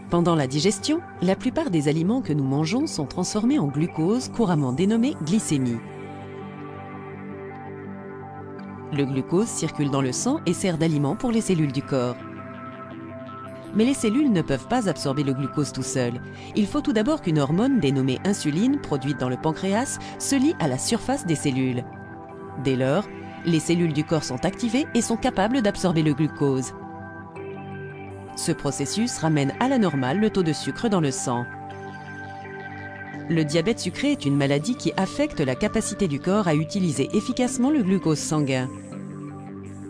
Pendant la digestion, la plupart des aliments que nous mangeons sont transformés en glucose, couramment dénommé glycémie. Le glucose circule dans le sang et sert d'aliment pour les cellules du corps. Mais les cellules ne peuvent pas absorber le glucose tout seul. Il faut tout d'abord qu'une hormone dénommée insuline, produite dans le pancréas, se lie à la surface des cellules. Dès lors, les cellules du corps sont activées et sont capables d'absorber le glucose. Ce processus ramène à la normale le taux de sucre dans le sang. Le diabète sucré est une maladie qui affecte la capacité du corps à utiliser efficacement le glucose sanguin.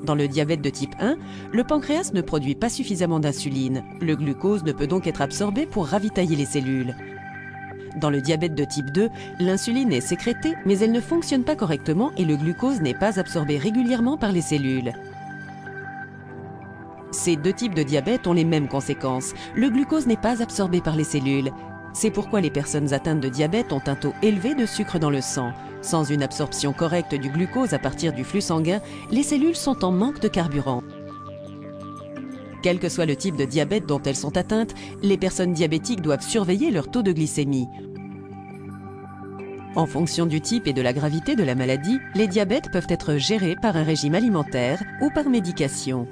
Dans le diabète de type 1, le pancréas ne produit pas suffisamment d'insuline. Le glucose ne peut donc être absorbé pour ravitailler les cellules. Dans le diabète de type 2, l'insuline est sécrétée, mais elle ne fonctionne pas correctement et le glucose n'est pas absorbé régulièrement par les cellules. Ces deux types de diabète ont les mêmes conséquences. Le glucose n'est pas absorbé par les cellules. C'est pourquoi les personnes atteintes de diabète ont un taux élevé de sucre dans le sang. Sans une absorption correcte du glucose à partir du flux sanguin, les cellules sont en manque de carburant. Quel que soit le type de diabète dont elles sont atteintes, les personnes diabétiques doivent surveiller leur taux de glycémie. En fonction du type et de la gravité de la maladie, les diabètes peuvent être gérés par un régime alimentaire ou par médication.